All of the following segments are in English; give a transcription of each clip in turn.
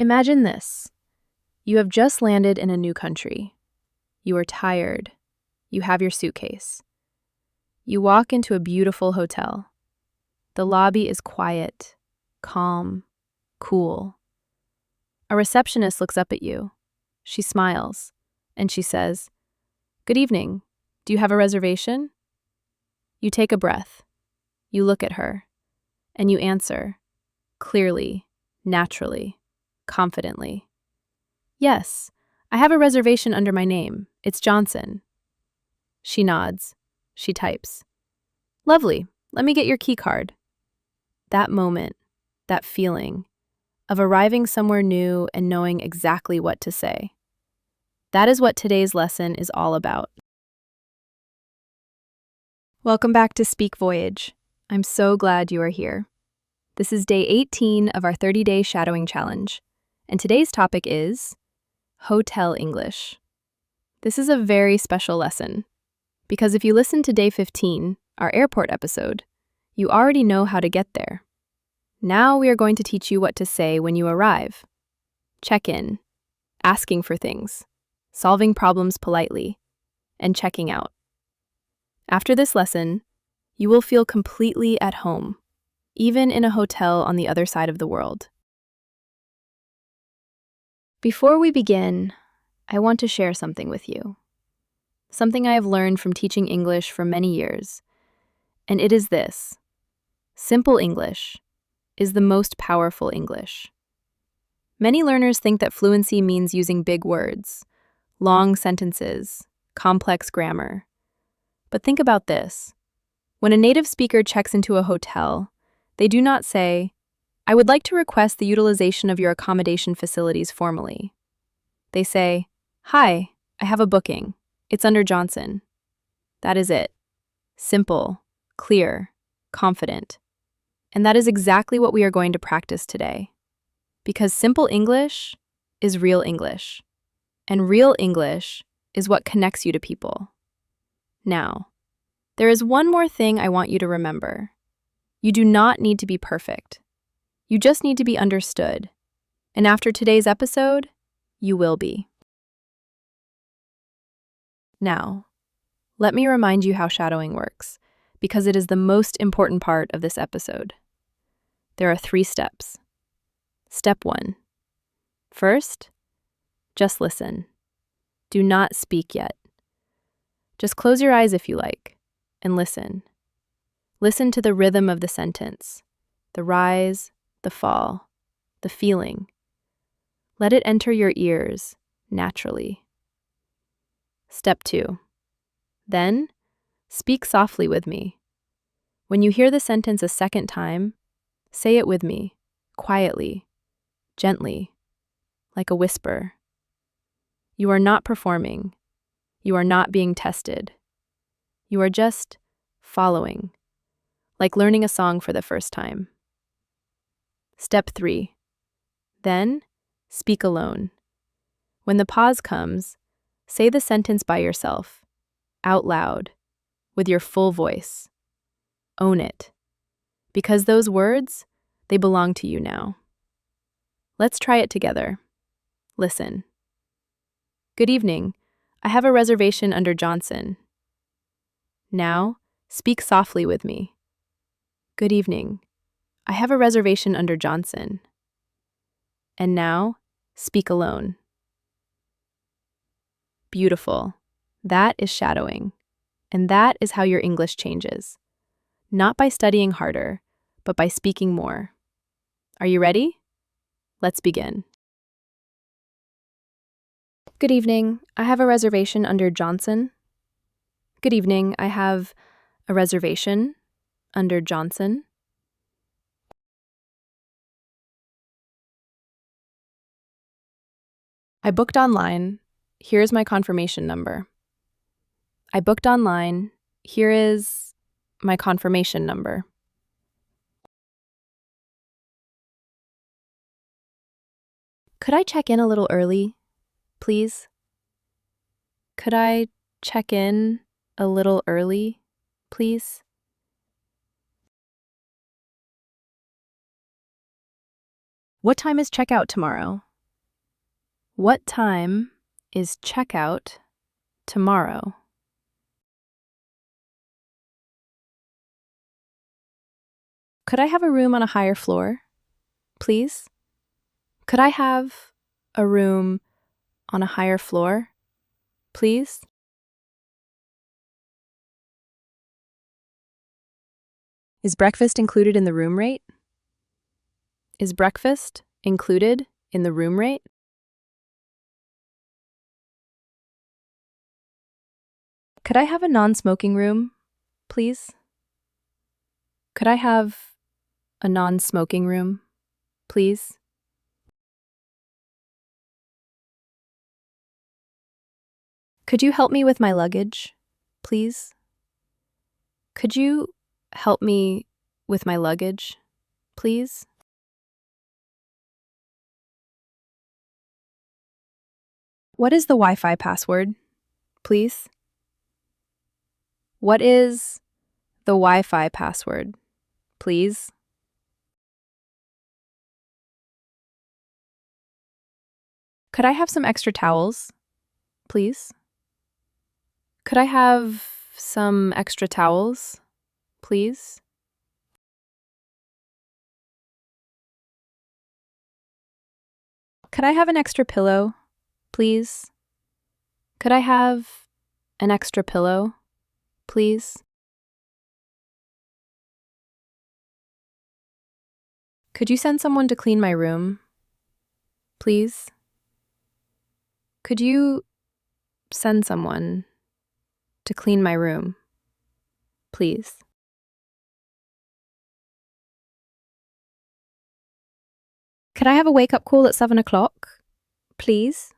Imagine this. You have just landed in a new country. You are tired. You have your suitcase. You walk into a beautiful hotel. The lobby is quiet, calm, cool. A receptionist looks up at you. She smiles, and she says, "Good evening. Do you have a reservation?" You take a breath. You look at her, and you answer, clearly, naturally, confidently. "Yes, I have a reservation under my name. It's Johnson." She nods. She types. "Lovely. Let me get your key card." That moment, that feeling of arriving somewhere new and knowing exactly what to say. That is what today's lesson is all about. Welcome back to Speak Voyage. I'm so glad you are here. This is day 18 of our 30-day shadowing challenge, and today's topic is Hotel English. This is a very special lesson, because if you listen to day 15, our airport episode, you already know how to get there. Now we are going to teach you what to say when you arrive. Check-in, asking for things, solving problems politely, and checking out. After this lesson, you will feel completely at home, even in a hotel on the other side of the world. Before we begin, I want to share something with you. Something I have learned from teaching English for many years, and it is this: simple English is the most powerful English. Many learners think that fluency means using big words, long sentences, complex grammar. But think about this. When a native speaker checks into a hotel, they do not say, "I would like to request the utilization of your accommodation facilities formally." They say, "Hi, I have a booking. It's under Johnson." That is it. Simple, clear, confident. And that is exactly what we are going to practice today. Because simple English is real English. And real English is what connects you to people. Now, there is one more thing I want you to remember. You do not need to be perfect. You just need to be understood. And after today's episode, you will be. Now, let me remind you how shadowing works, because it is the most important part of this episode. There are 3 steps. Step 1. First, just listen. Do not speak yet. Just close your eyes if you like, and listen. Listen to the rhythm of the sentence, the rise, the fall, the feeling. Let it enter your ears naturally. Step 2. Then, speak softly with me. When you hear the sentence a second time, say it with me, quietly, gently, like a whisper. You are not performing. You are not being tested. You are just following, like learning a song for the first time. Step 3. Then, speak alone. When the pause comes, say the sentence by yourself, out loud, with your full voice. Own it. Because those words, they belong to you now. Let's try it together. Listen. "Good evening. I have a reservation under Johnson." Now, speak softly with me. "Good evening. I have a reservation under Johnson." And now, speak alone. Beautiful. That is shadowing. And that is how your English changes. Not by studying harder, but by speaking more. Are you ready? Let's begin. "Good evening. I have a reservation under Johnson." "Good evening. I have a reservation under Johnson." "I booked online. Here is my confirmation number." "I booked online. Here is my confirmation number." "Could I check in a little early, please?" "Could I check in a little early, please?" "What time is checkout tomorrow?" What time is checkout tomorrow? Could I have a room on a higher floor, please? Could I have a room on a higher floor, please? Is breakfast included in the room rate? Is breakfast included in the room rate? Could I have a non-smoking room, please? Could I have a non-smoking room, please? Could you help me with my luggage, please? Could you help me with my luggage, please? What is the Wi-Fi password, please? What is the Wi-Fi password, please? Could I have some extra towels, please? Could I have some extra towels, please? Could I have an extra pillow, please? Could I have an extra pillow, please? Could you send someone to clean my room, please? Could you send someone to clean my room, please? Could I have a wake-up call at 7 o'clock, please?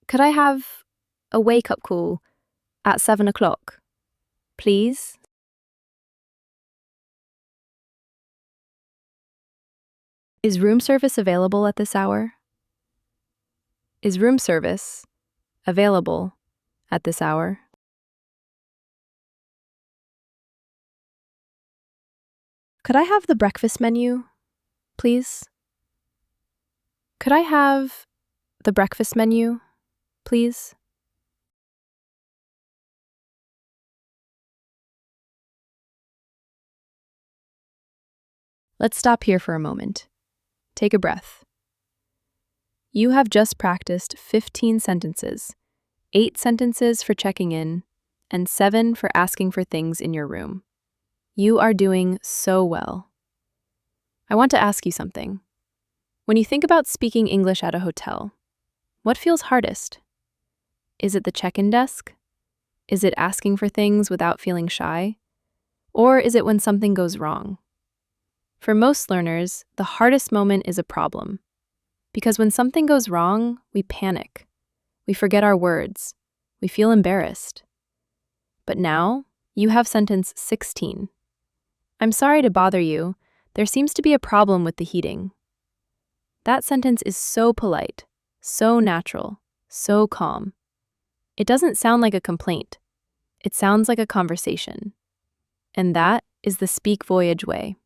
Could I have a wake-up call at 7 o'clock, please? Is room service available at this hour? Is room service available at this hour? Could I have the breakfast menu, please? Could I have the breakfast menu, please? Let's stop here for a moment. Take a breath. You have just practiced 15 sentences, 8 sentences for checking in, and 7 for asking for things in your room. You are doing so well. I want to ask you something. When you think about speaking English at a hotel, what feels hardest? Is it the check-in desk? Is it asking for things without feeling shy? Or is it when something goes wrong? For most learners, the hardest moment is a problem. Because when something goes wrong, we panic. We forget our words. We feel embarrassed. But now, you have sentence 16. I'm sorry to bother you. There seems to be a problem with the heating. That sentence is so polite, so natural, so calm. It doesn't sound like a complaint. It sounds like a conversation. And that is the SPEAKVOYAGE way.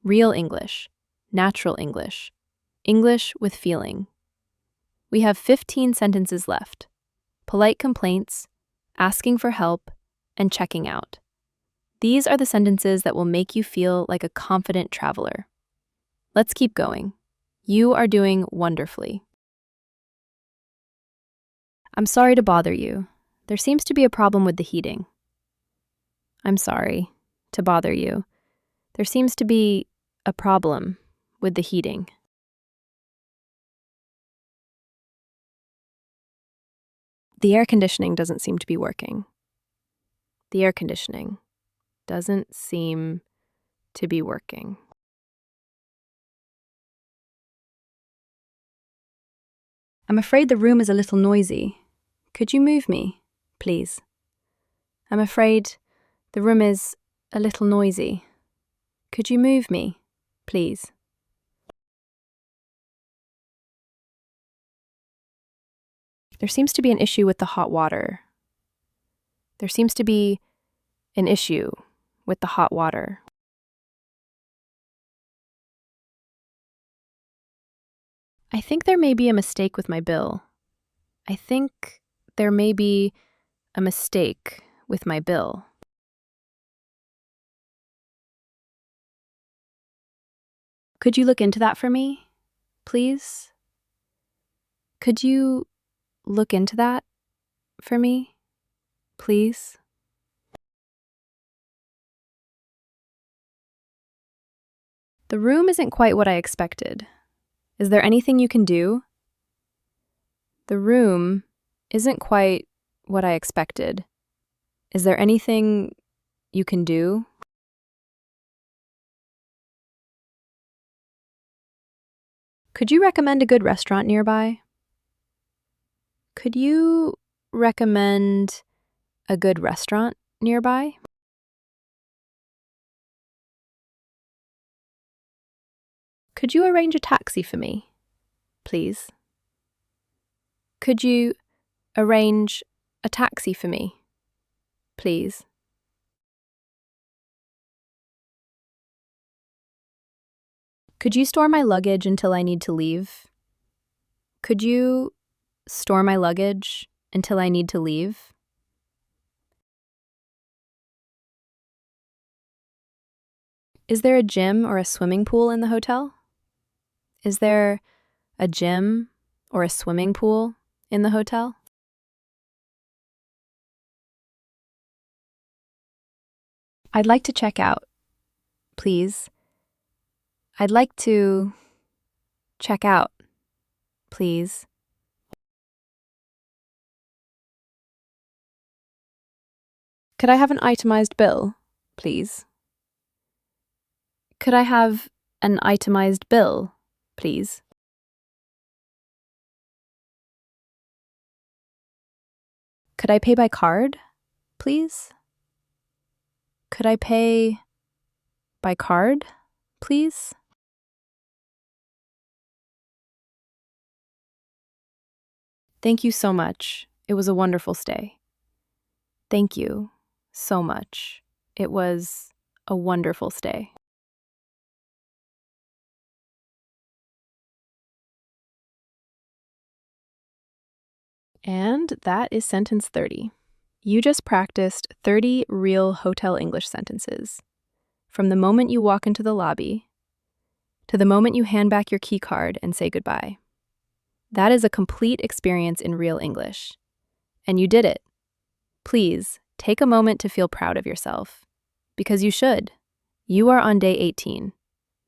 Real English, natural English, English with feeling. We have 15 sentences left. Polite complaints, asking for help, and checking out. These are the sentences that will make you feel like a confident traveler. Let's keep going. You are doing wonderfully. I'm sorry to bother you. There seems to be a problem with the heating. I'm sorry to bother you. There seems to be a problem with the heating. The air conditioning doesn't seem to be working. The air conditioning doesn't seem to be working. I'm afraid the room is a little noisy. Could you move me, please? I'm afraid the room is a little noisy. Could you move me, please? There seems to be an issue with the hot water. There seems to be an issue with the hot water. I think there may be a mistake with my bill. I think there may be a mistake with my bill. Could you look into that for me, please? Could you look into that for me, please? The room isn't quite what I expected. Is there anything you can do? The room isn't quite what I expected. Is there anything you can do? Could you recommend a good restaurant nearby? Could you recommend a good restaurant nearby? Could you arrange a taxi for me, please? Could you arrange a taxi for me, please? Could you store my luggage until I need to leave? Could you store my luggage until I need to leave? Is there a gym or a swimming pool in the hotel? Is there a gym or a swimming pool in the hotel? I'd like to check out, please. I'd like to check out, please. Could I have an itemized bill, please? Could I have an itemized bill, please? Could I pay by card, please? Could I pay by card, please? Thank you so much. It was a wonderful stay. Thank you so much. It was a wonderful stay. And that is sentence 30. You just practiced 30 real hotel English sentences. From the moment you walk into the lobby to the moment you hand back your key card and say goodbye. That is a complete experience in real English. And you did it. Please take a moment to feel proud of yourself. Because you should. You are on day 18.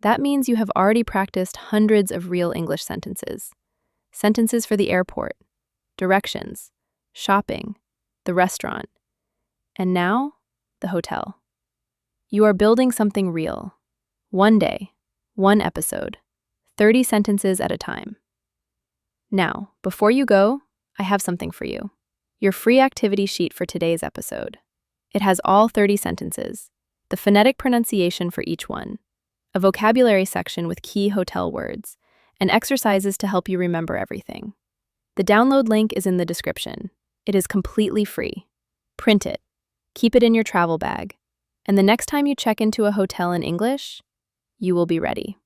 That means you have already practiced hundreds of real English sentences. Sentences for the airport, directions, shopping, the restaurant, and now, the hotel. You are building something real. One day, one episode, 30 sentences at a time. Now, before you go, I have something for you. Your free activity sheet for today's episode. It has all 30 sentences, the phonetic pronunciation for each one, a vocabulary section with key hotel words, and exercises to help you remember everything. The download link is in the description. It is completely free. Print it, keep it in your travel bag, and the next time you check into a hotel in English, you will be ready.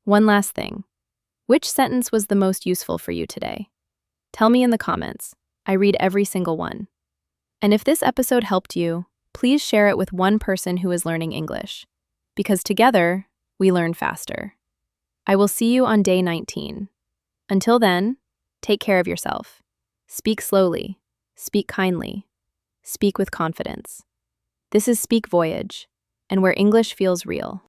One last thing. Which sentence was the most useful for you today? Tell me in the comments. I read every single one. And if this episode helped you, please share it with one person who is learning English, because together, we learn faster. I will see you on day 19. Until then, take care of yourself. Speak slowly. Speak kindly. Speak with confidence. This is Speak Voyage, and where English feels real.